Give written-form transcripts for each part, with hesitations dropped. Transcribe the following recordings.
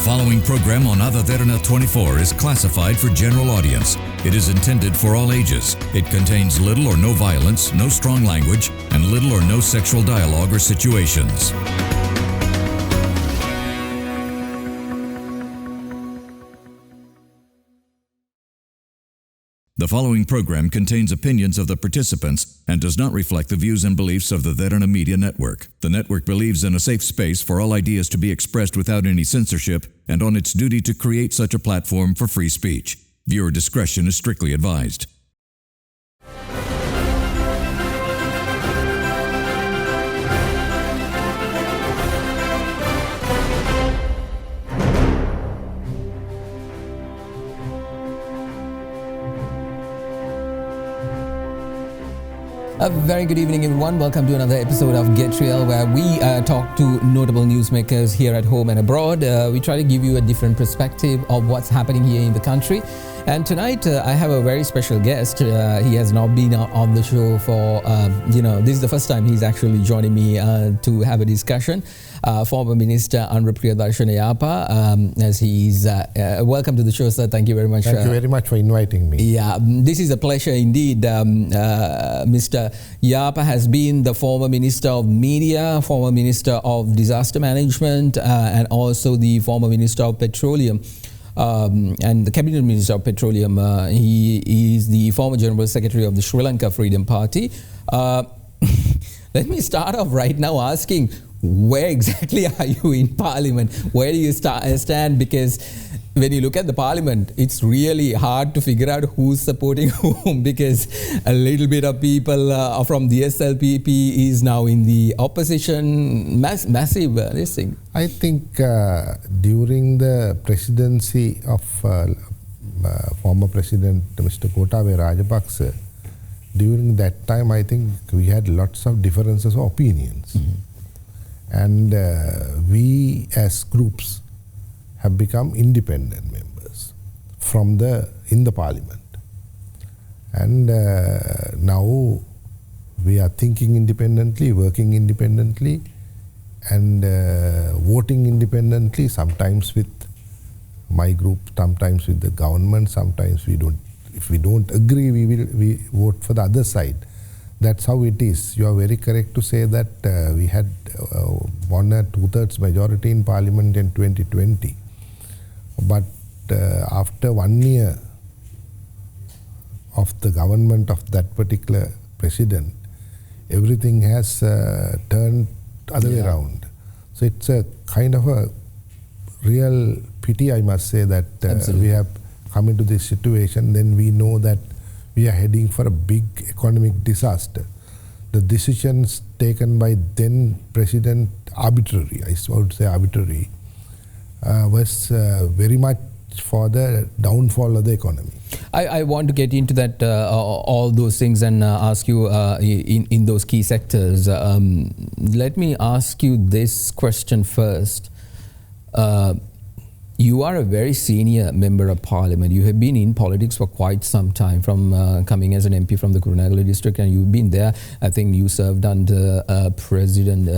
following program on Ada Derana 24 is classified for general audience. It is intended for all ages. It contains little or no violence, no strong language, and little or no sexual dialogue or situations. The following program contains opinions of the participants and does not reflect the views and beliefs of the Derana Media Network. The network believes in a safe space for all ideas to be expressed without any censorship and on its duty to create such a platform for free speech. Viewer discretion is strictly advised. A very good evening, everyone. Welcome to another episode of Get Real, where we talk to notable newsmakers here at home and abroad. We try to give you a different perspective of what's happening here in the country. And tonight, I have a very special guest. He has not been on the show for, this is the first time he's actually joining me to have a discussion. Former Minister Anura Priyadharshana Yapa, as he's welcome to the show, sir. Thank you very much. Thank you very much for inviting me. Yeah, this is a pleasure indeed. Mr. Yapa has been the former Minister of Media, former Minister of Disaster Management, and also the former Minister of Petroleum. And the Cabinet Minister of Petroleum. He is the former General Secretary of the Sri Lanka Freedom Party. Let me start off right now asking, where exactly are you in Parliament? Where do you stand? Because when you look at the Parliament, it's really hard to figure out who's supporting whom, because a little bit of people from the SLPP is now in the opposition. Massive this thing. I think during the presidency of former President Mr. Gotabaya Rajapaksa, during that time I think we had lots of differences of opinions. Mm-hmm. And we as groups have become independent members in the parliament. And now we are thinking independently, working independently, and voting independently, sometimes with my group, sometimes with the government, sometimes we don't. If we don't agree, we vote for the other side. That's how it is. You are very correct to say that we had 1 or 2/3 majority in Parliament in 2020. But after 1 year of the government of that particular president, everything has turned other way around. So it's a kind of a real pity, I must say, that we have come into this situation. Then we know that we are heading for a big economic disaster. The decisions taken by then President, arbitrary, I would say arbitrary, was very much for the downfall of the economy. I want to get into that, all those things, and ask you in those key sectors. Let me ask you this question first. You are a very senior member of Parliament. You have been in politics for quite some time, from coming as an MP from the Kurunegala district, and you've been there. I think you served under President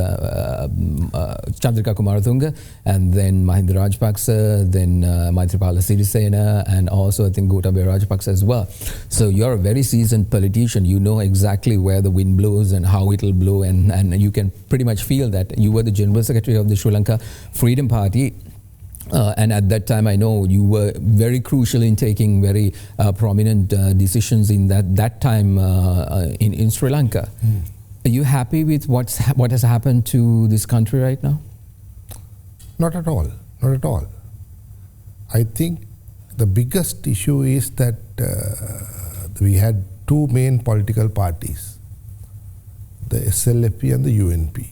Chandrika Kumaratunga, and then Mahinda Rajapaksa, then Maithripala Sirisena, and also I think Gotabaya Rajapaksa as well. So you're a very seasoned politician. You know exactly where the wind blows and how it'll blow, and you can pretty much feel that. You were the General Secretary of the Sri Lanka Freedom Party. And at that time, I know you were very crucial in taking very prominent decisions in that time in Sri Lanka. Mm. Are you happy with what has happened to this country right now? Not at all. Not at all. I think the biggest issue is that we had two main political parties, the SLFP and the UNP.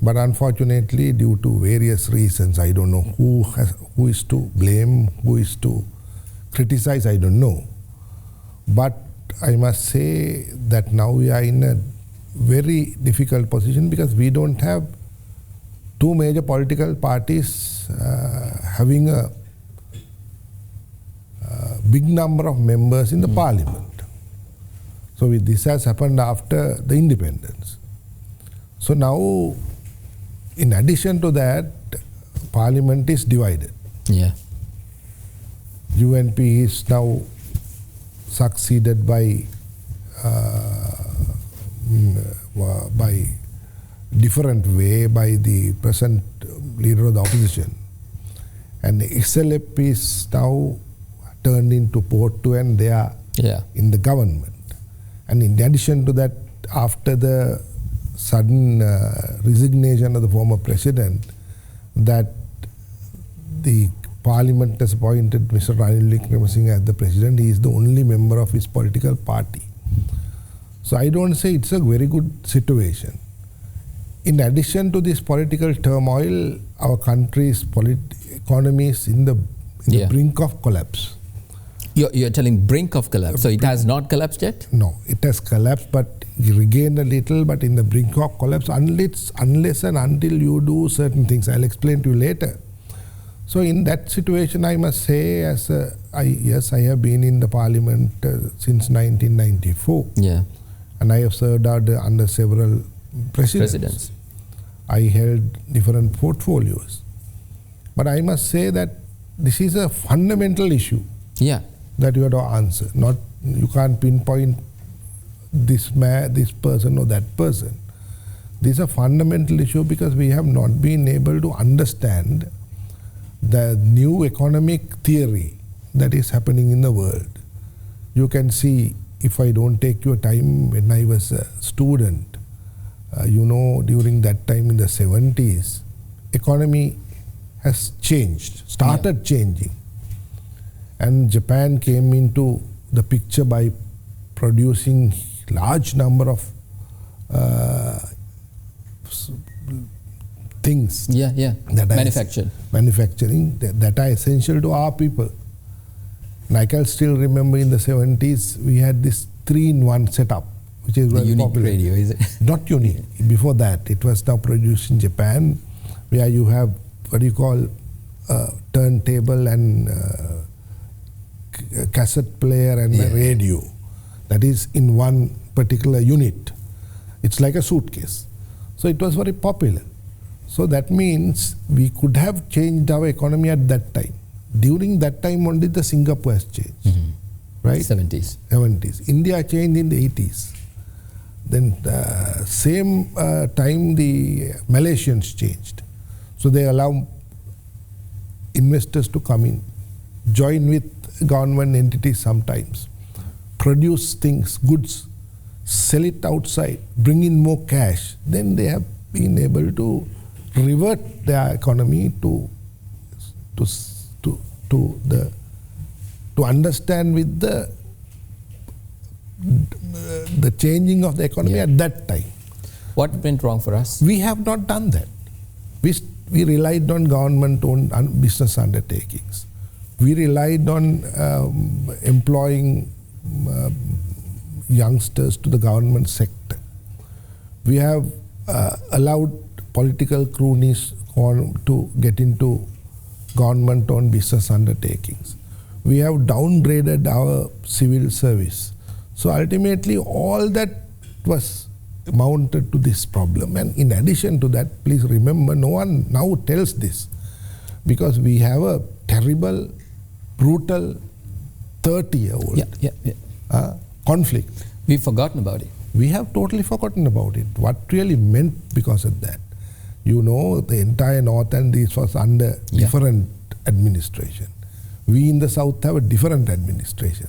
But unfortunately, due to various reasons, I don't know who is to blame, who is to criticize, I don't know. But I must say that now we are in a very difficult position, because we don't have two major political parties having a big number of members in the parliament. So this has happened after the independence. So now, in addition to that, parliament is divided. Yeah. UNP is now succeeded by different way by the present leader of the opposition, and the XLP is now turned into Portu, and they are in the government. And in addition to that, after the sudden resignation of the former president, that the parliament has appointed Mr. Ranil Wickremesinghe as the president. He is the only member of his political party. So I don't say it's a very good situation. In addition to this political turmoil, our country's economy is in the brink of collapse. You're telling brink of collapse, so it has not collapsed yet? No, it has collapsed, but regained a little, but in the brink of collapse unless and until you do certain things. I'll explain to you later. So in that situation, I must say, I have been in the parliament since 1994. Yeah. And I have served under several presidents. I held different portfolios. But I must say that this is a fundamental issue. Yeah. That you have to answer. You can't pinpoint this person or that person. This is a fundamental issue because we have not been able to understand the new economic theory that is happening in the world. You can see, if I don't take your time, when I was a student, during that time in the 70s, economy has changed, started changing. And Japan came into the picture by producing large number of things manufacturing that are essential to our people. And I can still remember in the 70s we had this 3-in-1 setup, which is very popular. Radio, is it? Not unique. Before that, it was now produced in Japan, where you have what you call turntable and cassette player and a radio. That is in one particular unit. It's like a suitcase. So it was very popular. So that means we could have changed our economy at that time. During that time only the Singapore has changed. Right? 70s. India changed in the 80s. Then same time the Malaysians changed. So they allow investors to come in, join with government entities sometimes, produce things, goods, sell it outside, bring in more cash. Then they have been able to revert their economy to understand with the changing of the economy at that time. What went wrong for us? We have not done that. We relied on government-owned business undertakings. We relied on employing youngsters to the government sector. We have allowed political cronies to get into government-owned business undertakings. We have downgraded our civil service. So ultimately all that was mounted to this problem. And in addition to that, please remember, no one now tells this, because we have a terrible, brutal 30-year-old conflict. We've forgotten about it. We have totally forgotten about it. What really meant because of that. The entire North and East was under different administration. We in the South have a different administration.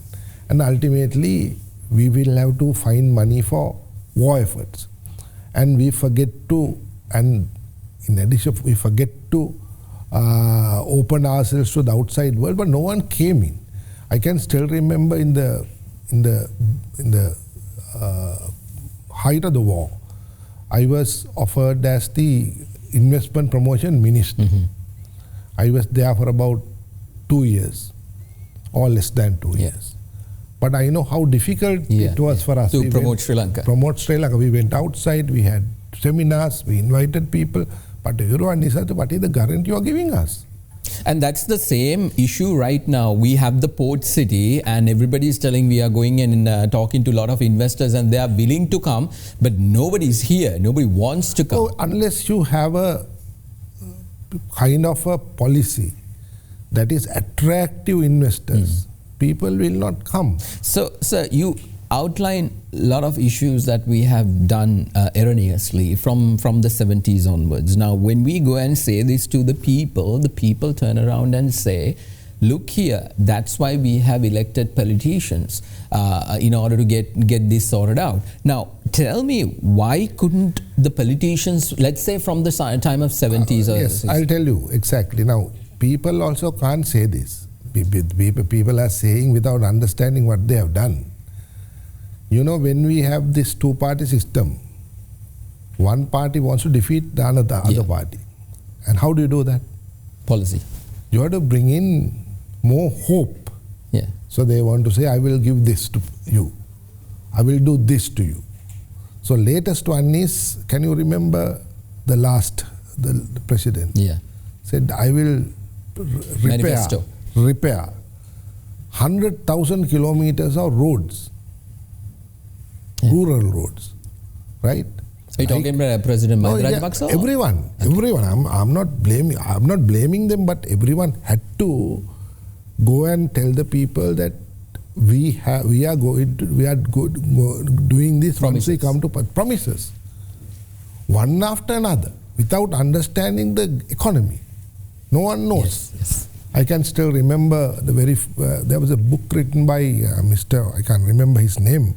And ultimately, we will have to find money for war efforts. And we forget to, and in addition, we forget to open ourselves to the outside world, but no one came in. I can still remember in the height of the war, I was offered as the investment promotion minister. I was there for about 2 years, or less than 2 years. But I know how difficult it was for us to promote Sri Lanka. We went outside, we had seminars, we invited people, but everyone said, what is the guarantee you are giving us? And that's the same issue right now. We have the port city and everybody is telling we are going and talking to a lot of investors and they are willing to come, but nobody is here. Nobody wants to come. So unless you have a kind of a policy that is attractive investors, people will not come. So, sir, you outline a lot of issues that we have done erroneously from the 70s onwards. Now, when we go and say this to the people turn around and say, look here, that's why we have elected politicians in order to get this sorted out. Now, tell me, why couldn't the politicians, let's say from the time of 70s or yes, 60s? I'll tell you exactly. Now, people also can't say this. People are saying without understanding what they have done. You know, when we have this two-party system, one party wants to defeat the other party. And how do you do that? Policy. You have to bring in more hope. Yeah. So they want to say, I will give this to you. I will do this to you. So latest one is, can you remember the president? Yeah. Said, I will repair 100,000 kilometers of roads. Yeah. Rural roads, right? Are you talking about President Mahieash Johnney? Everyone. I'm not blaming them, but everyone had to go and tell the people that we are doing this once we come to promises, one after another, without understanding the economy. No one knows. Yes. I can still remember there was a book written by I can't remember his name.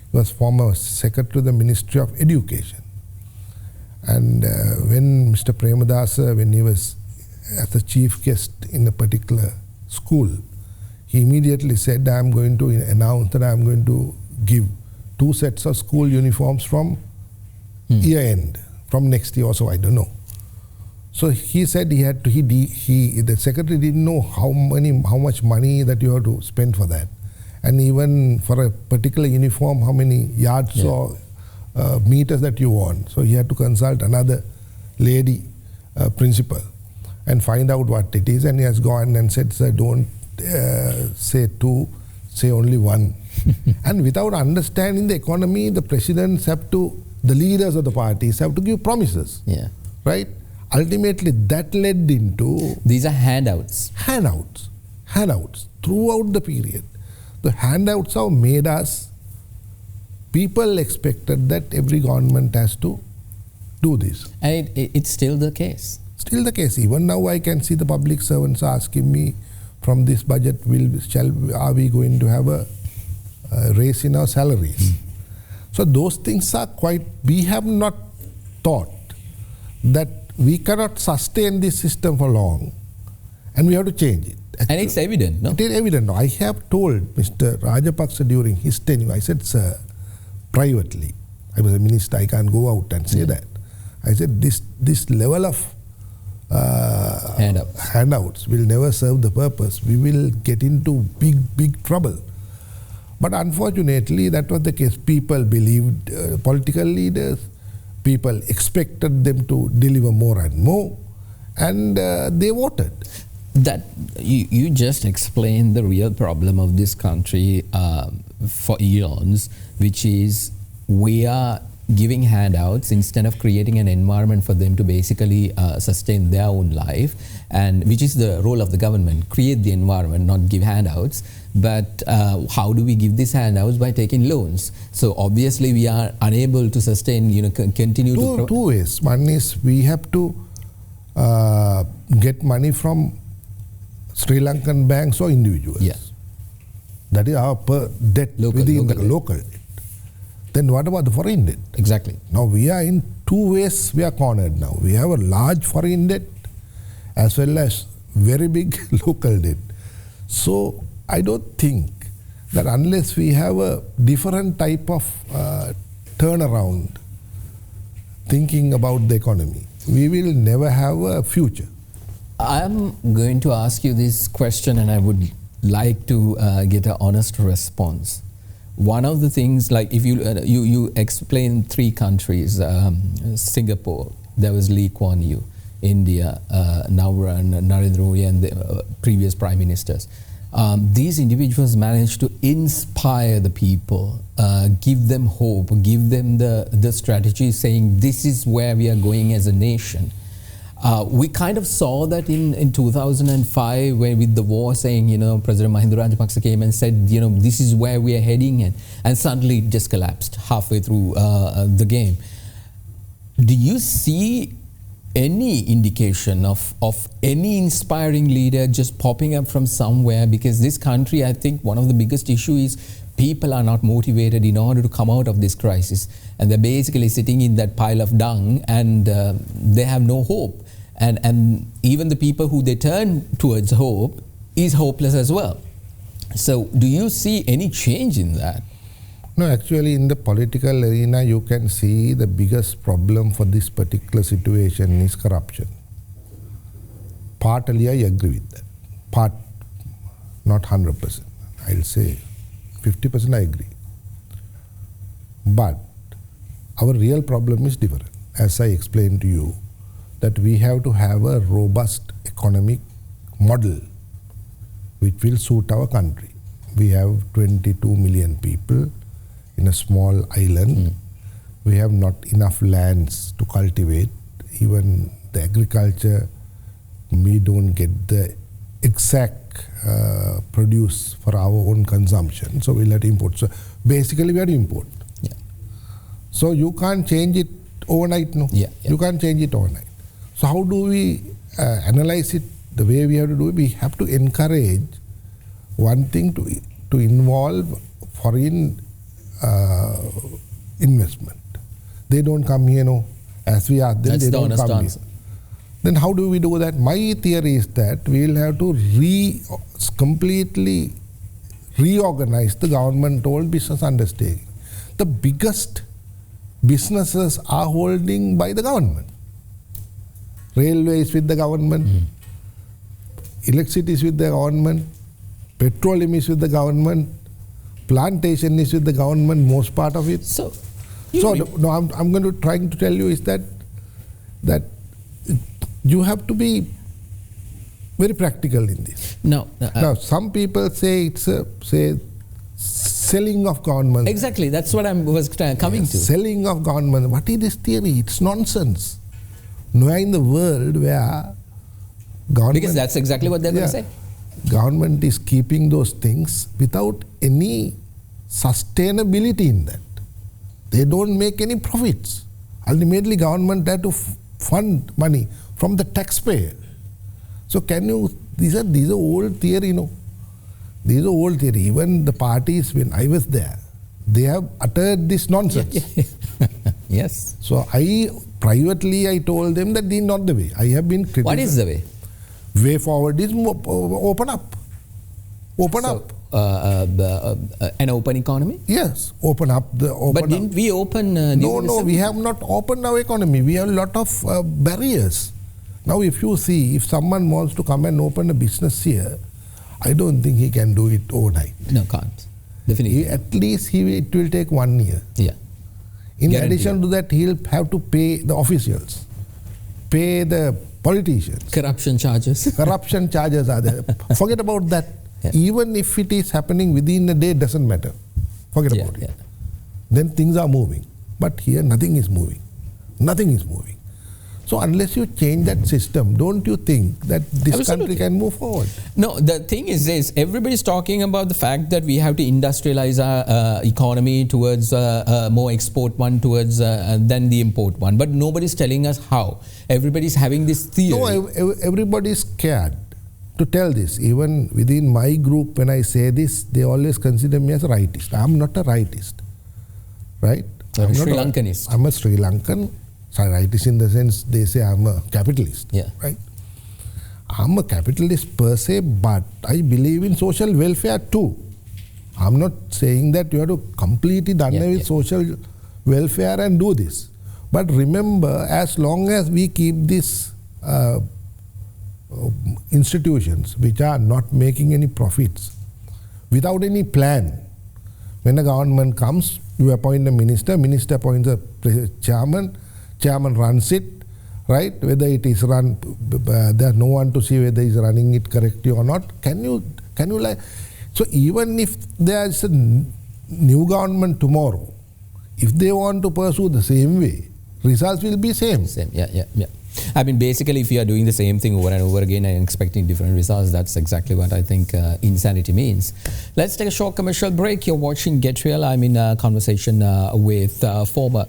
He was former secretary to the Ministry of Education. And when Mr. Priyadharshana, when he was as a chief guest in a particular school, he immediately said, I am going to announce that I am going to give 2 sets of school uniforms from year end, from next year also, I don't know. So he said the secretary didn't know how much money that you have to spend for that. And even for a particular uniform, how many yards or meters that you want. So he had to consult another lady principal and find out what it is. And he has gone and said, sir, don't say 2, say only 1. And without understanding the economy, the presidents have to, the leaders of the parties have to give promises. Yeah. Right? Ultimately, that led into... These are handouts. Handouts throughout the period. The handouts have made us, people expected that every government has to do this. And it's still the case. Still the case. Even now I can see the public servants asking me, from this budget, are we going to have a raise in our salaries? So those things are we have not thought that we cannot sustain this system for long and we have to change it. And it's evident, no? It is evident. No, I have told Mr. Rajapaksa during his tenure, I said, sir, privately, I was a minister, I can't go out and say that. I said, this level of handouts will never serve the purpose. We will get into big trouble. But unfortunately, that was the case. People believed, political leaders, people expected them to deliver more and more, and they voted. That you just explained the real problem of this country for eons, which is we are giving handouts instead of creating an environment for them to basically sustain their own life, and which is the role of the government: create the environment, not give handouts. But how do we give these handouts? By taking loans. So obviously we are unable to sustain, continue to... Two ways. One is we have to get money from Sri Lankan banks or individuals. Yeah. That is our debt within the local debt. Then what about the foreign debt? Exactly. Now we are in 2 ways, we are cornered now. We have a large foreign debt as well as very big local debt. So I don't think that unless we have a different type of turnaround thinking about the economy, we will never have a future. I'm going to ask you this question, and I would like to get an honest response. One of the things, like if you explain 3 countries, Singapore, there was Lee Kuan Yew, India, Anura and Narendra Modi and the previous prime ministers. These individuals managed to inspire the people, give them hope, give them the strategy saying this is where we are going as a nation. We kind of saw that in 2005 when with the war saying, President Mahindra Rajapaksa came and said, this is where we are heading, and suddenly it just collapsed halfway through the game. Do you see any indication of any inspiring leader just popping up from somewhere? Because this country, I think one of the biggest issues is people are not motivated in order to come out of this crisis, and they're basically sitting in that pile of dung, and they have no hope. And even the people who they turn towards hope is hopeless as well. So do you see any change in that? No, actually in the political arena you can see the biggest problem for this particular situation is corruption. Partly I agree with that. Not 100%. I'll say 50% I agree. But our real problem is different. As I explained to you, that we have to have a robust economic model which will suit our country. We have 22 million people in a small island. We have not enough lands to cultivate. Even the agriculture, we don't get the exact produce for our own consumption. So we'll have to import. So basically we have to import. Yeah. So you can't change it overnight, no? Yeah. You can't change it overnight. So how do we analyze it? The way we have to do it, we have to encourage one thing to involve foreign investment. They don't come here, as we ask them, That's they the don't honest come answer. here. Then how do we do that? My theory is that we will have to completely reorganize the government-owned business undertaking. The biggest businesses are holding by the government. Railways with the government, electricity is with the government, petroleum is with the government, plantation is with the government, most part of it. I'm going to try to tell you is that you have to be very practical in this. Now, some people say it's selling of government. Exactly, that's what I was coming to. Selling of government. What is this theory? It's nonsense. Nowhere in the world where government... Because that's exactly what they're going to say. Government is keeping those things without any sustainability in that. They don't make any profits. Ultimately, government had to fund money from the taxpayer. So these are old theory, These are old theory. Even the parties, when I was there, they have uttered this nonsense. Yes. So privately I told them that this is not the way. I have been criticized. What is the way? Way forward is open up. Open up. An open economy? Yes, open up. But didn't we open? No, we have not opened our economy. We have a lot of barriers. Now if you see, if someone wants to come and open a business here, I don't think he can do it overnight. No, can't. Definitely. At least it will take 1 year. Yeah. In addition to that, he'll have to pay the officials, pay the politicians. Corruption charges. Corruption charges are there. Forget about that. Yeah. Even if it is happening within a day, it doesn't matter. Forget about it. Then things are moving. But here, nothing is moving. Nothing is moving. So unless you change that system, don't you think that this country can move forward? No, the thing is this, everybody's talking about the fact that we have to industrialize our economy towards more export one towards than the import one. But nobody's telling us how. Everybody's having this theory. No, everybody's scared to tell this. Even within my group, when I say this, they always consider me as a rightist. I'm not a rightist. Right? I'm Sri Lankanist. I'm a Sri Lankan. Rightist in the sense they say I'm a capitalist, right? I'm a capitalist per se, but I believe in social welfare too. I'm not saying that you have to completely done away with social welfare and do this. But remember, as long as we keep these institutions which are not making any profits, without any plan, when a government comes, you appoint a minister, minister appoints a chairman runs it, right? Whether it is run, there's no one to see whether he's running it correctly or not. Can you like? So even if there's a new government tomorrow, if they want to pursue the same way, results will be same. Same, yeah. I mean, basically, if you are doing the same thing over and over again and expecting different results, that's exactly what I think insanity means. Let's take a short commercial break. You're watching Get Real. I'm in a conversation with former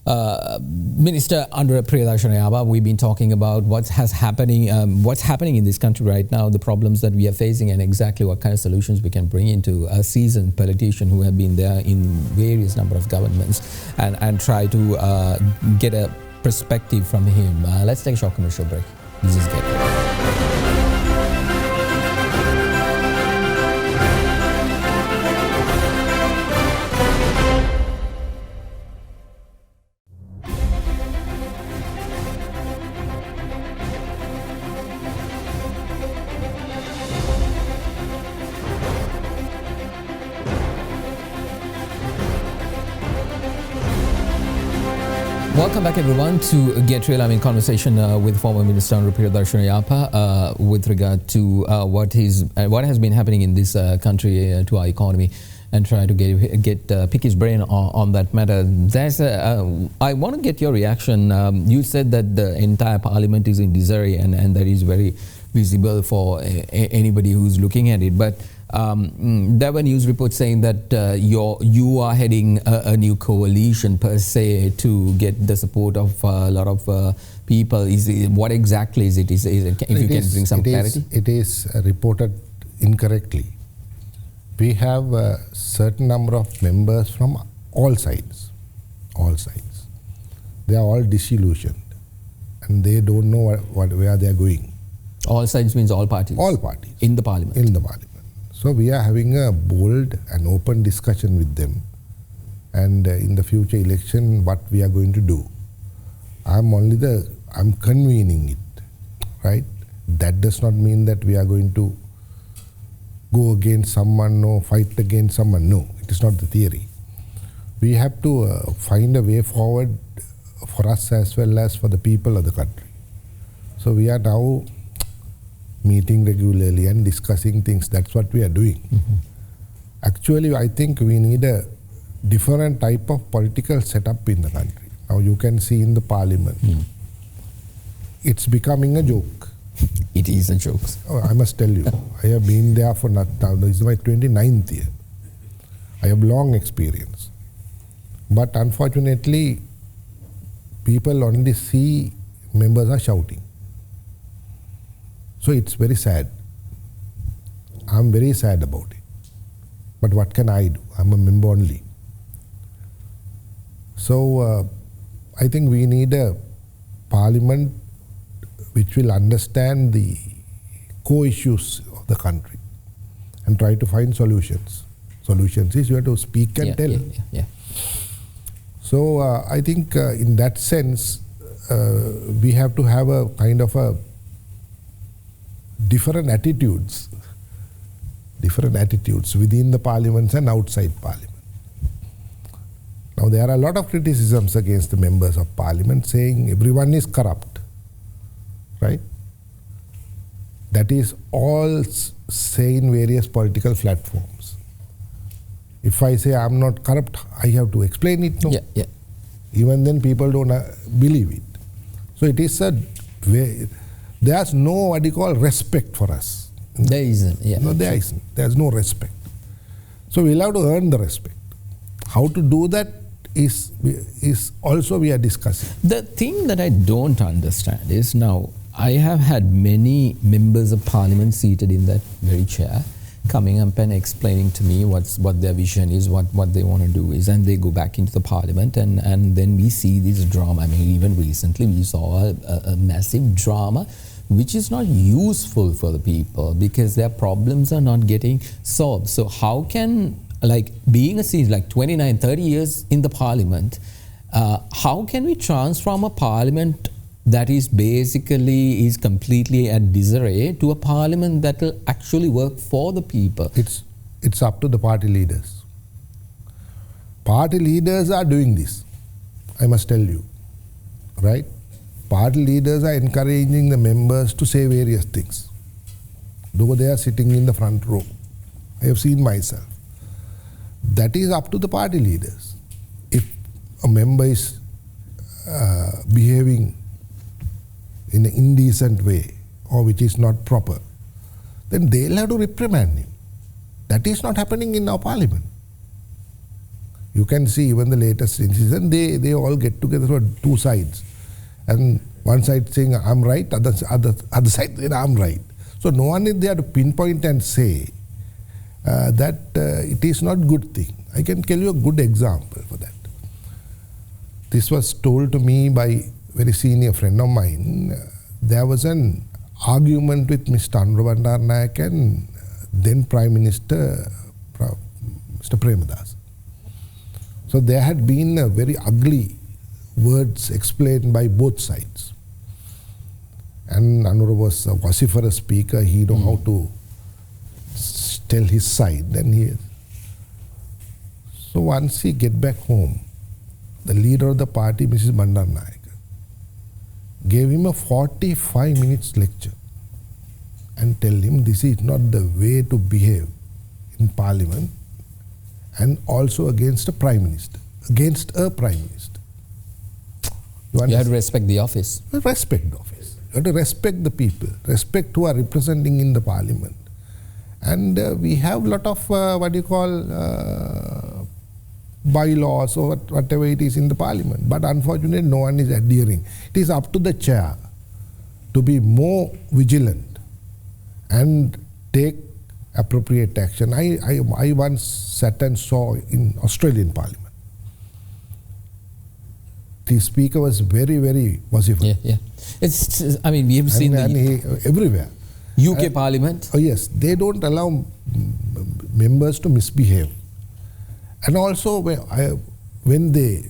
Minister Anura Priyadharshana. We've been talking about what's happening in this country right now, the problems that we are facing, and exactly what kind of solutions we can bring into a seasoned politician who have been there in various number of governments, and try to get a perspective from him. Let's take a short commercial break. This is Get Real. Welcome back, everyone, to Get Real. I'm in conversation with former Minister Anura Priyadharshana Yapa with regard to what has been happening in this country to our economy, and try to pick his brain on that matter. I want to get your reaction. You said that the entire parliament is in disarray, and that is very visible for anybody who's looking at it. But there were news reports saying that you are heading a new coalition per se to get the support of a lot of people. What exactly is it? If you can bring some clarity? It is reported incorrectly. We have a certain number of members from all sides. All sides. They are all disillusioned, and they don't know where they are going. All sides means all parties? All parties. In the parliament? In the parliament. So we are having a bold and open discussion with them, and in the future election, what we are going to do. I'm convening it, right? That does not mean that we are going to go against someone or fight against someone. No, it is not the theory. We have to find a way forward for us as well as for the people of the country. So we are now meeting regularly and discussing things. That's what we are doing. Mm-hmm. Actually, I think we need a different type of political setup in the country. Now you can see in the parliament, it's becoming a joke. It is a joke. Oh, I must tell you, I have been there for now. This is my 29th year. I have long experience. But unfortunately, people only see members are shouting. So it's very sad. I'm very sad about it. But what can I do? I'm a member only. So I think we need a parliament which will understand the core issues of the country and try to find solutions. Solutions is you have to speak and tell. Yeah. So I think in that sense, we have to have a kind of a different attitudes within the parliaments and outside parliament. Now there are a lot of criticisms against the members of parliament saying everyone is corrupt, right? That is all say in various political platforms. If I say I'm not corrupt, I have to explain it, no? Yeah. Even then people don't believe it. So it is a way. There's no respect for us. There isn't. Yeah. No, there isn't. There's no respect. So we'll have to earn the respect. How to do that is also we are discussing. The thing that I don't understand is, now I have had many members of parliament seated in that very chair coming up and explaining to me what their vision is, what they want to do is, and they go back into the parliament, and then we see this drama. I mean, even recently we saw a massive drama which is not useful for the people because their problems are not getting solved. So how can, being a seat 29, 30 years in the parliament, how can we transform a parliament that is completely at disarray to a parliament that will actually work for the people? It's up to the party leaders. Party leaders are doing this, I must tell you, right? Party leaders are encouraging the members to say various things, though they are sitting in the front row. I have seen myself. That is up to the party leaders. If a member is behaving in an indecent way or which is not proper, then they'll have to reprimand him. That is not happening in our parliament. You can see even the latest incident, they all get together for two sides. And one side saying, I'm right, other side saying, I'm right. So no one is there to pinpoint and say that it is not good thing. I can tell you a good example for that. This was told to me by a very senior friend of mine. There was an argument with Mr. Anura and then Prime Minister Mr. Priyadharshana. So there had been a very ugly words explained by both sides. And Anura was a vociferous speaker. He knew how to tell his side. So once he get back home, the leader of the party, Mrs. Bandaranaike, gave him a 45 minutes lecture and tell him this is not the way to behave in parliament and also against a prime minister, against a prime minister. You have to respect the office. Respect the office. You have to respect the people, respect who are representing in the parliament. And we have a lot of bylaws or whatever it is in the parliament. But unfortunately, no one is adhering. It is up to the chair to be more vigilant and take appropriate action. I once sat and saw in Australian parliament. The speaker was very, very vociferous. Yeah. I mean, we have seen everywhere. UK Parliament. Oh yes, they don't allow members to misbehave. And also, when they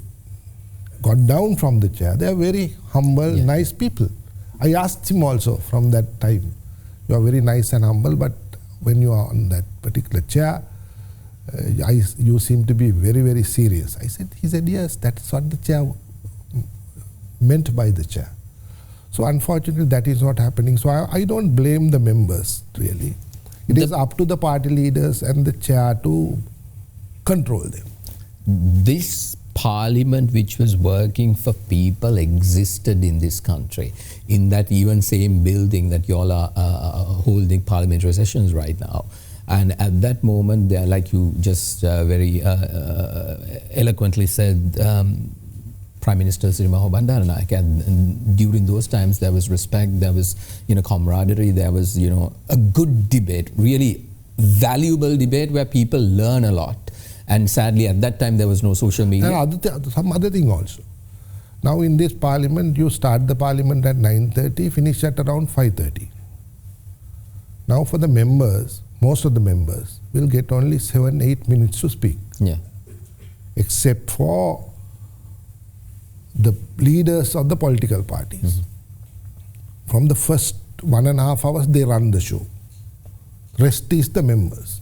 got down from the chair, they are very humble, nice people. I asked him also from that time, you are very nice and humble, but when you are on that particular chair, you seem to be very, very serious. He said, yes, that's what the chair meant by the chair. So unfortunately, that is not happening. So I don't blame the members, really. It is up to the party leaders and the chair to control them. This parliament which was working for people existed in this country, in that even same building that you all are holding parliamentary sessions right now. And at that moment, like you just very eloquently said, Prime Minister Sri Bandaranaike, and during those times there was respect, there was camaraderie, there was a good debate, really valuable debate where people learn a lot. And sadly, at that time, there was no social media. And some other thing also. Now in this parliament, you start the parliament at 9:30, finish at around 5:30. Now for the members, most of the members will get only 7-8 minutes to speak. Yeah. Except for the leaders of the political parties. From the first 1.5 hours, they run the show. Rest is the members.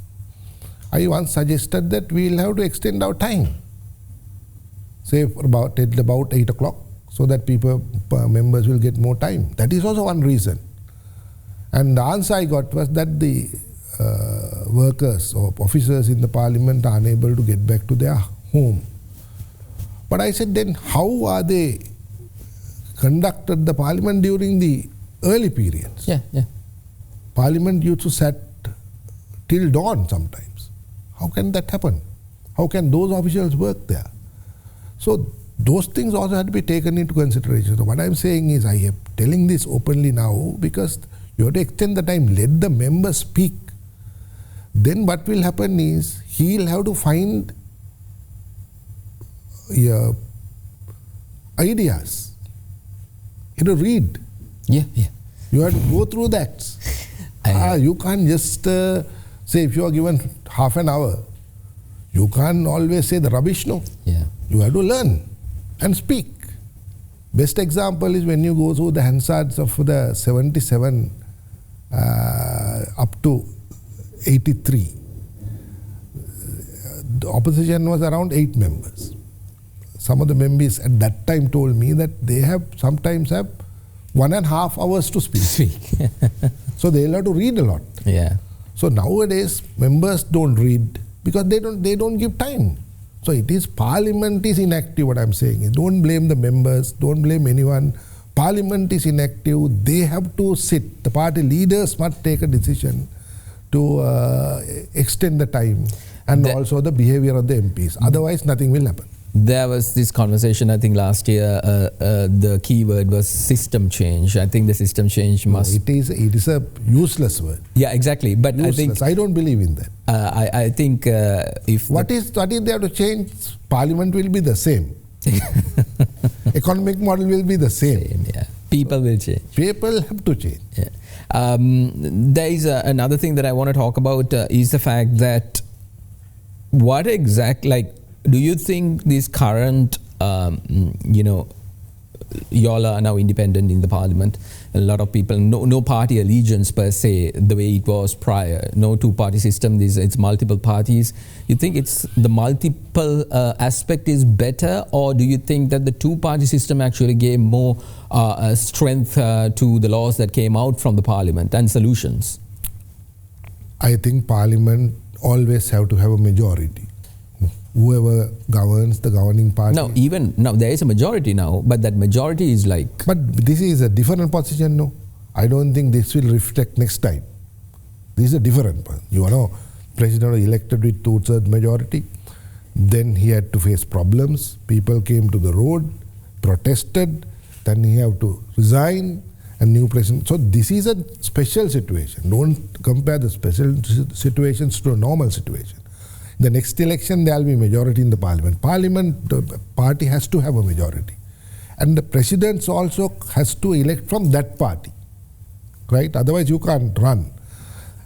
I once suggested that we will have to extend our time, say about 8 o'clock, so that members will get more time. That is also one reason. And the answer I got was that the workers or officers in the parliament are unable to get back to their home. But I said, then how are they conducted the parliament during the early periods? Yeah. Parliament used to sit till dawn sometimes. How can that happen? How can those officials work there? So those things also had to be taken into consideration. So what I'm saying is, I am telling this openly now because you have to extend the time, let the members speak. Then what will happen is, he'll have to find ideas. You have to read. Yeah. You have to go through that. You can't just say, if you are given half an hour, you can't always say the rubbish, no. Yeah. You have to learn and speak. Best example is when you go through the Hansards of the 77 up to 83. The opposition was around 8 members. Some of the members at that time told me that they sometimes have 1.5 hours to speak. So they'll have to read a lot. Yeah. So nowadays members don't read because they don't give time. So it is Parliament is inactive. What I'm saying is, don't blame the members, don't blame anyone. Parliament is inactive. They have to sit. The party leaders must take a decision to extend the time and also the behavior of the MPs. Otherwise, nothing will happen. There was this conversation, I think last year, the key word was system change. I think the system change must... It is a useless word. Yeah, exactly. But useless. I don't believe in that. I think if... What is they have to change? Parliament will be the same. Economic model will be the same. Yeah. People will change. People have to change. Yeah. There is another thing that I want to talk about is the fact that what do you think this current, y'all are now independent in the parliament, a lot of people, no party allegiance per se, the way it was prior, no two-party system, it's multiple parties. You think it's the multiple aspect is better, or do you think that the two-party system actually gave more strength to the laws that came out from the parliament and solutions? I think parliament always have to have a majority. Whoever governs, the governing party. Now there is a majority now, but that majority is like... But this is a different position, no? I don't think this will reflect next time. This is a different one. President was elected with 2/3 majority. Then he had to face problems. People came to the road, protested. Then he had to resign, and new president. So this is a special situation. Don't compare the special situations to a normal situation. The next election, there will be majority in the parliament. The party has to have a majority. And the president also has to elect from that party. Right? Otherwise, you can't run.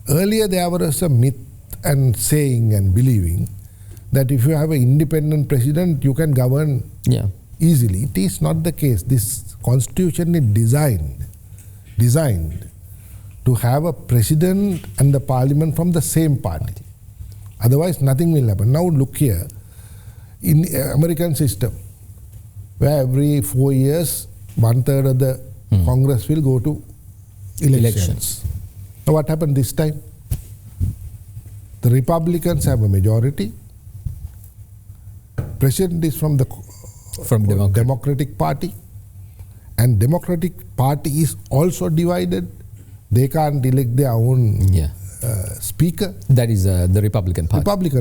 Earlier, there was a myth and saying and believing that if you have an independent president, you can govern easily. It is not the case. This constitution is designed to have a president and the parliament from the same party. Otherwise, nothing will happen. Now, look here. In American system, where every 4 years, 1/3 of the Congress will go to elections. Now, what happened this time? The Republicans have a majority. President is from the Democratic Party. And Democratic Party is also divided. They can't elect their own speaker. That is the Republican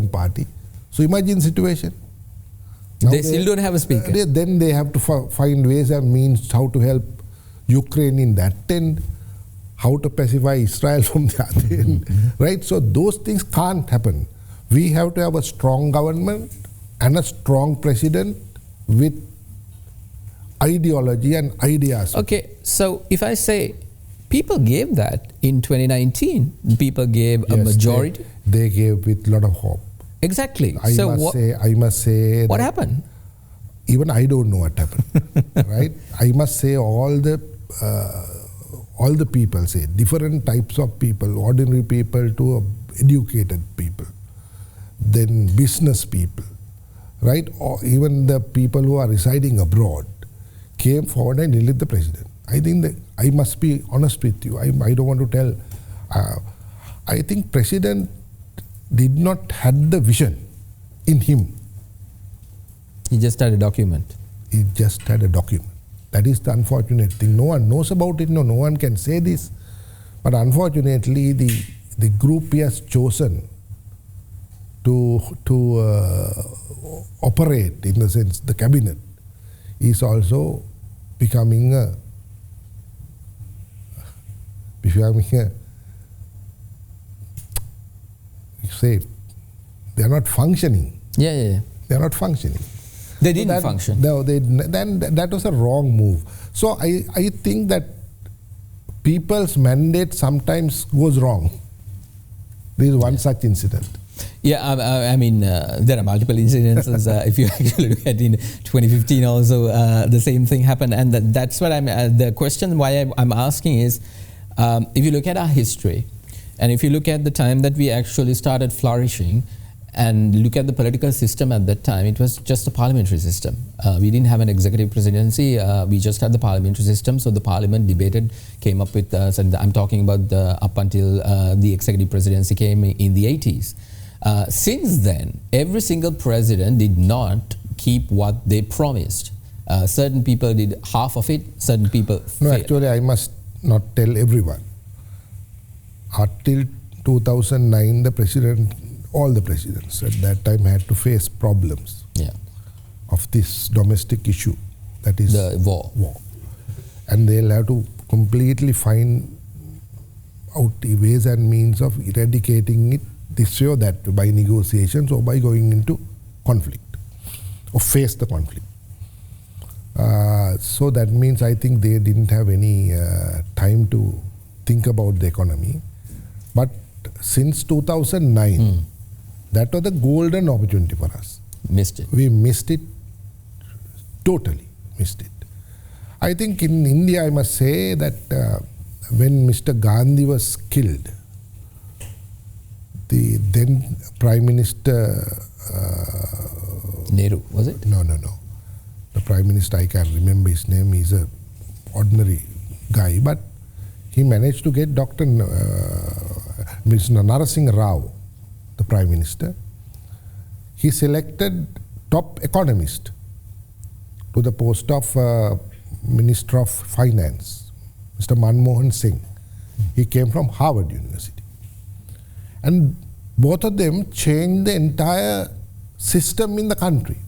Party. So imagine situation. Now they still don't have a speaker. Then they have to find ways and means how to help Ukraine in that end, how to pacify Israel from the other end. Right? So those things can't happen. We have to have a strong government and a strong president with ideology and ideas. Okay, so if I say people gave that in 2019, people gave a majority. They gave with a lot of hope. Exactly. I must say. What happened? Even I don't know what happened. Right? I must say all the people, say different types of people, ordinary people to educated people, then business people, right? Or even the people who are residing abroad came forward and elected the president. I think that I must be honest with you. I don't want to tell. I think president did not have the vision in him. He just had a document. He just had a document. That is the unfortunate thing. No one knows about it. No one can say this. But unfortunately, the group he has chosen to operate, in the sense, the cabinet, is also becoming a say they are not functioning. Yeah. They are not functioning. They didn't function. Then that was a wrong move. So I think that people's mandate sometimes goes wrong. There is one such incident. Yeah, I mean, there are multiple incidences. If you actually look at in 2015 also, the same thing happened. And that's what the question why I'm asking is, if you look at our history, and if you look at the time that we actually started flourishing, and look at the political system at that time, it was just a parliamentary system. We didn't have an executive presidency. We just had the parliamentary system. So the parliament debated, came up with, and I'm talking about up until the executive presidency came in the 80s. Since then, every single president did not keep what they promised. Certain people did half of it, certain people No, failed. actually, I must not tell everyone. Until 2009, all the presidents at that time had to face problems Yeah. of this domestic issue, that is The war. And they'll have to completely find out ways and means of eradicating it this way or that way, by negotiations or by going into conflict or face the conflict. So that means I think they didn't have any time to think about the economy. But since 2009, that was the golden opportunity for us. Missed it. We missed it, totally missed it. I think in India, I must say that when Mr. Gandhi was killed, the then Prime Minister... Nehru, was it? No. The Prime Minister, I can't remember his name, he's an ordinary guy, but he managed to get Dr. Mr. Narasingha Rao, the Prime Minister. He selected top economist to the post of Minister of Finance, Mr. Manmohan Singh. He came from Harvard University. And both of them changed the entire system in the country.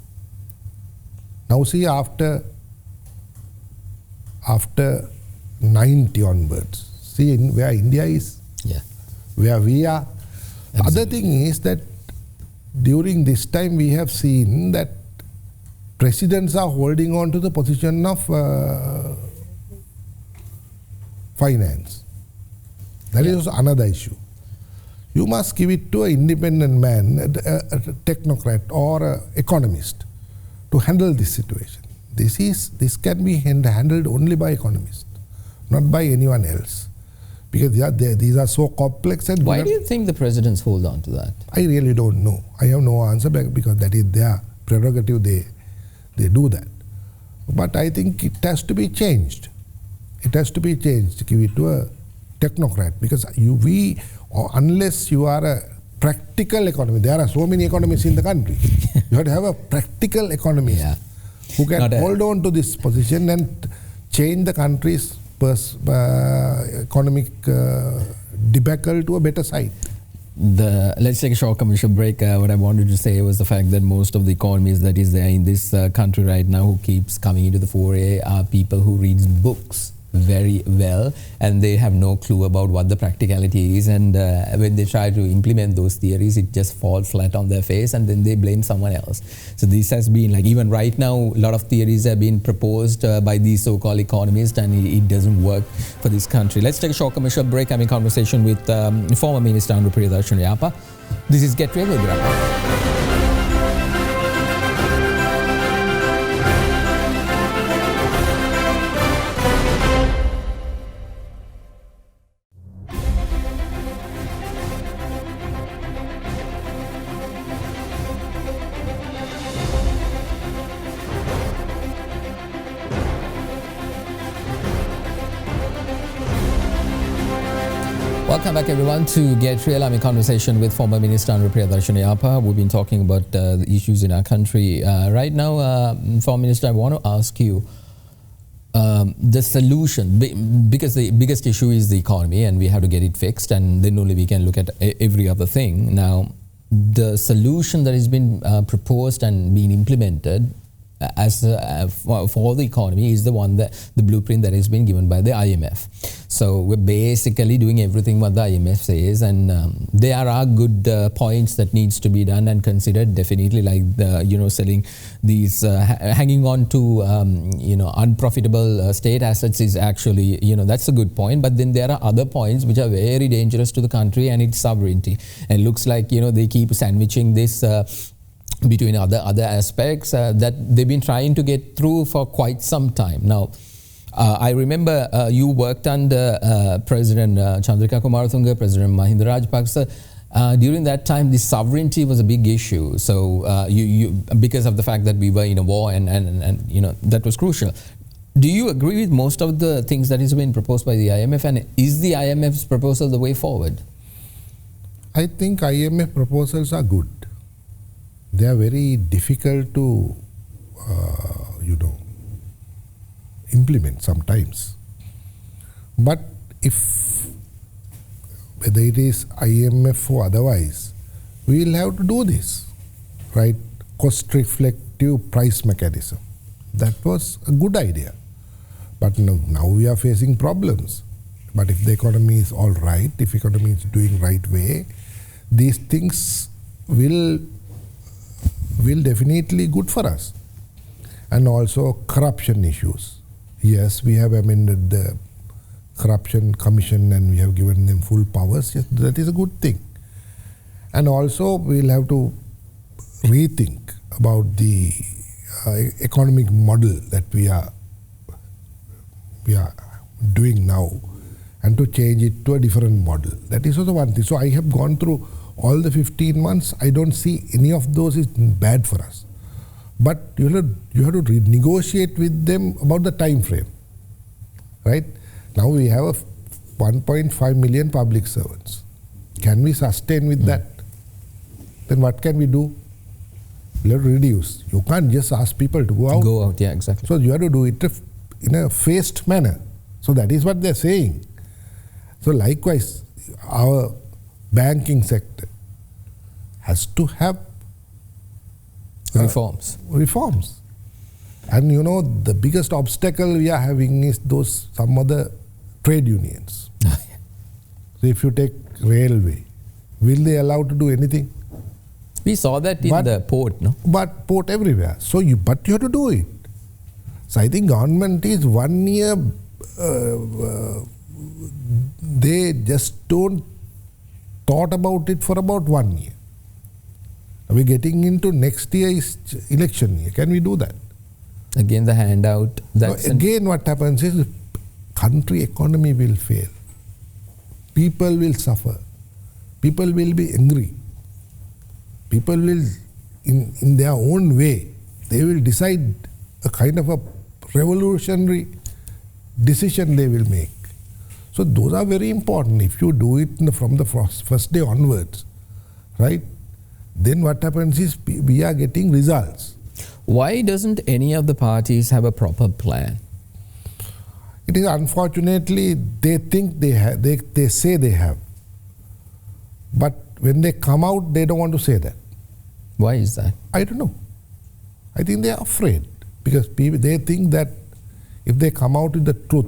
Now see, after 90 onwards, see where India is, where we are. Absolutely. Other thing is that during this time we have seen that presidents are holding on to the position of finance. That is another issue. You must give it to an independent man, a technocrat or an economist to handle this situation. This can be handled only by economists, not by anyone else. Because these are so complex. And Why do you think the presidents hold on to that? I really don't know. I have no answer because that is their prerogative. They do that. But I think it has to be changed. It has to be changed. Give it to a technocrat, because unless you are a practical economist, there are so many economists in the country. You have to have a practical economist who can hold on to this position and change the country's economic debacle to a better side. Let's take a short commercial break. What I wanted to say was the fact that most of the economies that is there in this country right now who keeps coming into the foray are people who read books very well, and they have no clue about what the practicality is, and when they try to implement those theories, it just falls flat on their face, and then they blame someone else. So this has been like, even right now, a lot of theories have been proposed by these so-called economists, and it doesn't work for this country. Let's take a short commercial break. I'm in conversation with former Minister Anura Priyadharshana Yapa. This is Get Real with Derana. Welcome back, everyone, to Get Real. I'm in conversation with former Minister Anura Priyadharshana Yapa. We've been talking about the issues in our country. Right now, former Minister, I want to ask you the solution, because the biggest issue is the economy and we have to get it fixed, and then only we can look at every other thing. Now, the solution that has been proposed and being implemented as for the economy is the one that the blueprint that has been given by the IMF. So we're basically doing everything what the IMF says, and there are good points that needs to be done and considered, definitely, like the, selling these hanging on to unprofitable state assets is actually, that's a good point. But then there are other points which are very dangerous to the country and its sovereignty. And it looks like they keep sandwiching this between other aspects that they've been trying to get through for quite some time now. I remember you worked under President Chandrika Kumaratunga, President Mahinda Rajapaksa. During that time, the sovereignty was a big issue. So you because of the fact that we were in a war, and that was crucial. Do you agree with most of the things that has been proposed by the IMF, and is the IMF's proposal the way forward? I think IMF proposals are good. They are very difficult to, implement sometimes. But if, whether it is IMF or otherwise, we will have to do this, right? Cost reflective price mechanism. That was a good idea. But now we are facing problems. But if the economy is all right, if economy is doing right way, these things will definitely good for us. And also corruption issues. Yes, we have amended the corruption commission and we have given them full powers. Yes, that is a good thing. And also we'll have to rethink about the economic model that we are doing now, and to change it to a different model. That is also one thing. So I have gone through all the 15 months. I don't see any of those is bad for us. But you have to negotiate with them about the time frame, right? Now we have a 1.5 million public servants. Can we sustain with that? Then what can we do? We have to reduce. You can't just ask people to go out. Go out, yeah, exactly. So you have to do it in a phased manner. So that is what they're saying. So likewise, our banking sector has to have reforms. And the biggest obstacle we are having is some other trade unions. So if you take railway, will they allow to do anything? We saw that in the port, no? But port everywhere. But you have to do it. So I think government is 1 year, they just don't thought about it for about 1 year. We're getting into next year's election year. Can we do that? Again, the handout. Again, what happens is country economy will fail. People will suffer. People will be angry. People will, in their own way, they will decide a kind of a revolutionary decision they will make. So those are very important. If you do it from the first day onwards, right, then what happens is we are getting results. Why doesn't any of the parties have a proper plan? It is unfortunately, they think they have, they say they have. But when they come out, they don't want to say that. Why is that? I don't know. I think they are afraid because they think that if they come out with the truth,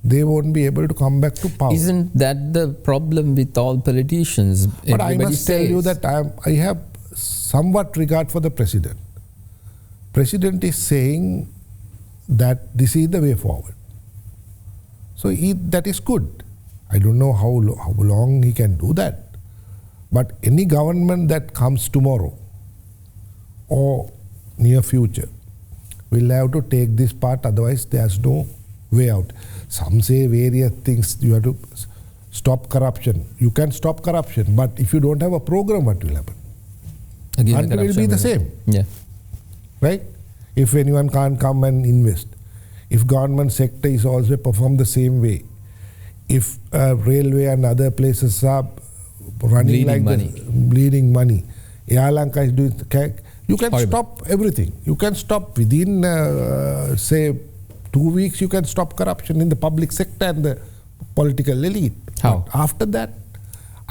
they won't be able to come back to power. Isn't that the problem with all politicians? But I must tell you that I have somewhat regard for the president. President is saying that this is the way forward. So that is good. I don't know how long he can do that. But any government that comes tomorrow or near future will have to take this part, otherwise there's no way out. Some say various things. You have to stop corruption. You can stop corruption, but if you don't have a program, what will happen? Again, it will be the same. Yeah. Right? If anyone can't come and invest, if government sector is also perform the same way, if railway and other places are running bleeding money, Lanka is doing, you can stop everything. You can stop within, say, 2 weeks, you can stop corruption in the public sector and the political elite. How? But after that,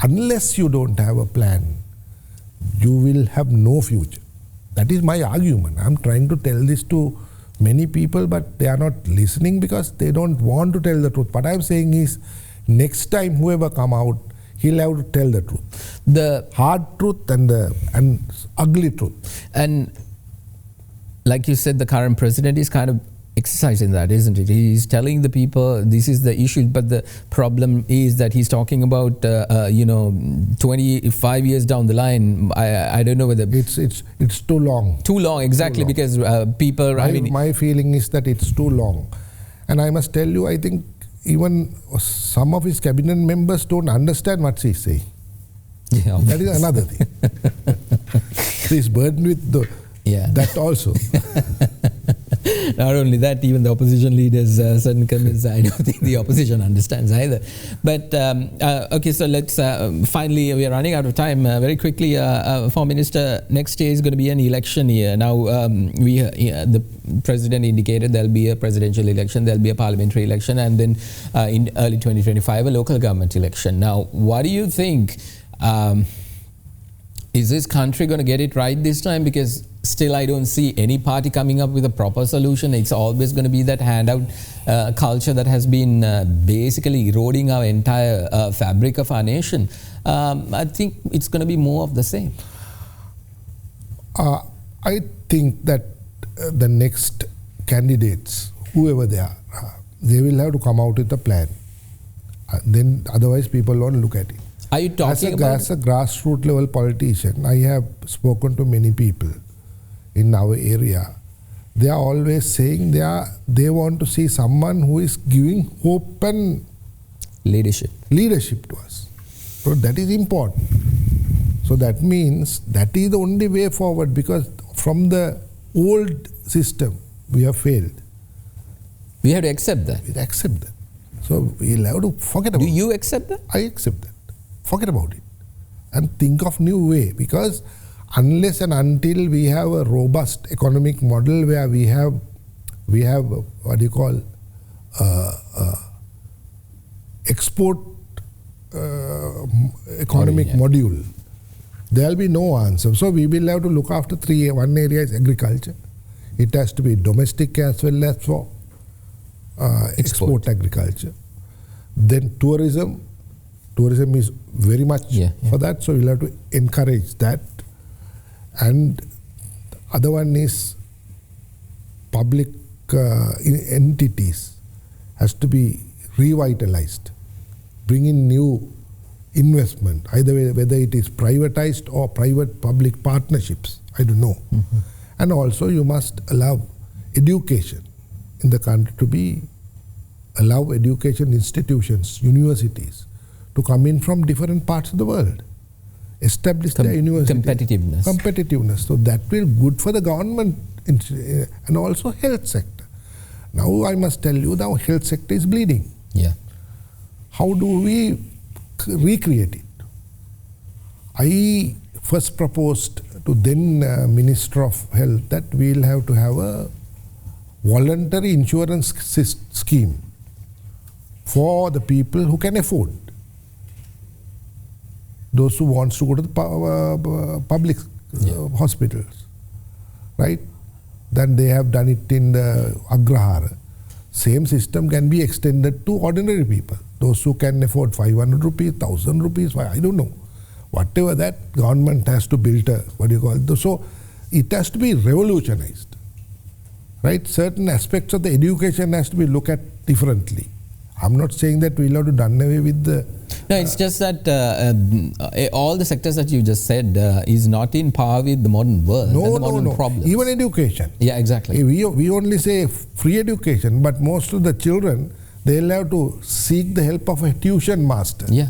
unless you don't have a plan, you will have no future. That is my argument. I'm trying to tell this to many people, but they are not listening because they don't want to tell the truth. What I'm saying is, next time whoever come out, he'll have to tell the truth. The hard truth and ugly truth. And like you said, the current president is kind of exercising that, isn't it? He's telling the people this is the issue, but the problem is that he's talking about 25 years down the line. I don't know whether it's too long. Too long, exactly, too long. Because people. My feeling is that it's too long, and I must tell you, I think even some of his cabinet members don't understand what he's saying. Yeah, that is another thing. He's burdened with that also. Not only that, even the opposition leaders, certain comments, I don't think the opposition understands either. But okay, so let's finally, we are running out of time. Very quickly, Foreign Minister, next year is going to be an election year. Now, the President indicated there'll be a presidential election, there'll be a parliamentary election, and then in early 2025, a local government election. Now, what do you think? Is this country going to get it right this time? Because still I don't see any party coming up with a proper solution. It's always going to be that handout culture that has been basically eroding our entire fabric of our nation. I think it's going to be more of the same. I think that the next candidates, whoever they are, they will have to come out with a plan. Then otherwise people won't look at it. Are you talking as a grassroots level politician, I have spoken to many people in our area. They are always saying they want to see someone who is giving hope and leadership to us. So that is important. So that means that is the only way forward, because from the old system we have failed. We have to accept that. We accept that. So we'll have to forget about it. Do you accept that? I accept that. Forget about it and think of new way, because unless and until we have a robust economic model where we have what you call export economic module, there will be no answer. So we will have to look after three. One area is agriculture. It has to be domestic as well as for export agriculture. Then tourism. Tourism is very much for that, so we'll have to encourage that. And the other one is public entities has to be revitalized, bring in new investment, either way, whether it is privatized or private-public partnerships, I don't know. And also you must allow education in the country to be, allow education institutions, universities, to come in from different parts of the world, establish their university. Competitiveness. So that will be good for the government and also health sector. Now I must tell you, the health sector is bleeding. Yeah. How do we recreate it? I first proposed to then Minister of Health that we'll have to have a voluntary insurance scheme for the people who can afford. Those who wants to go to the public hospitals, right? Then they have done it in the Agrahara. Same system can be extended to ordinary people. Those who can afford 500 rupees, 1000 rupees, I don't know. Whatever that, government has to build so it has to be revolutionized, right? Certain aspects of the education has to be looked at differently. I'm not saying that we'll have to done away with the... No, it's just that all the sectors that you just said is not in par with the modern world and the modern problems. Even education. Yeah, exactly. We only say free education, but most of the children, they'll have to seek the help of a tuition master. Yeah.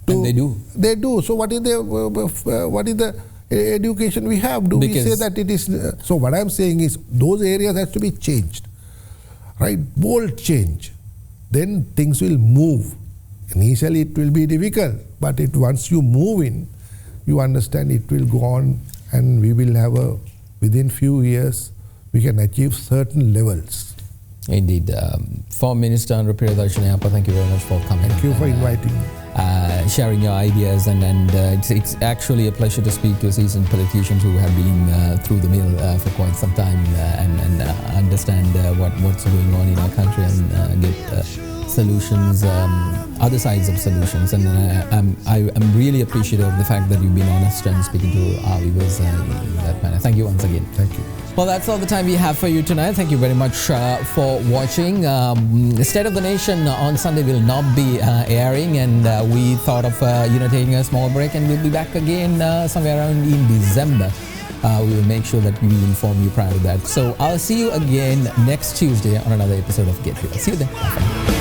And they do. They do. So what is the education we have? Do we say that it is... so what I'm saying is those areas have to be changed, right? Bold change. Then things will move. Initially it will be difficult, but once you move in, you understand it will go on, and we will have within few years, we can achieve certain levels. Indeed. Foreign Minister Anura Priyadharshana, thank you very much for coming. Thank you for inviting me. Sharing your ideas, and it's actually a pleasure to speak to seasoned politicians who have been through the mill for quite some time and understand what's going on in our country and get solutions, other sides of solutions. And I'm really appreciative of the fact that you've been honest and speaking to our viewers in that manner. Thank you once again. Thank you. Well, that's all the time we have for you tonight. Thank you very much for watching. State of the Nation on Sunday will not be airing, and we thought of taking a small break, and we'll be back again somewhere around in December. We will make sure that we will inform you prior to that. So I'll see you again next Tuesday on another episode of Get Real. See you then. Bye.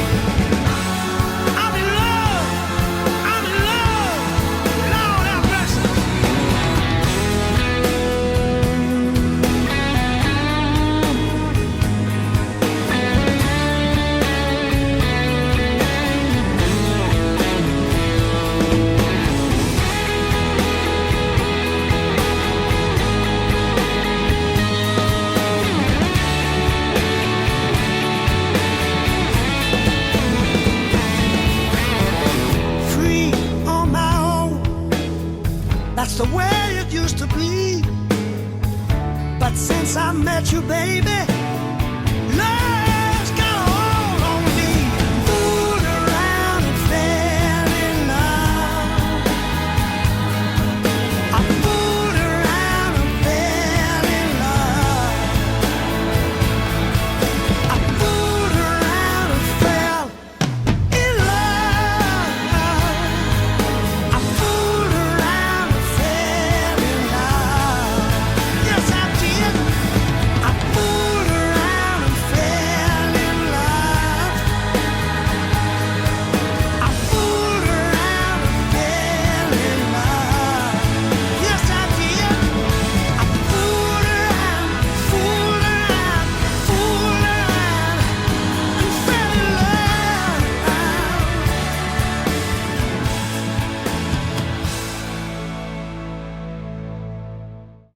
That's the way it used to be. But since I met you, baby,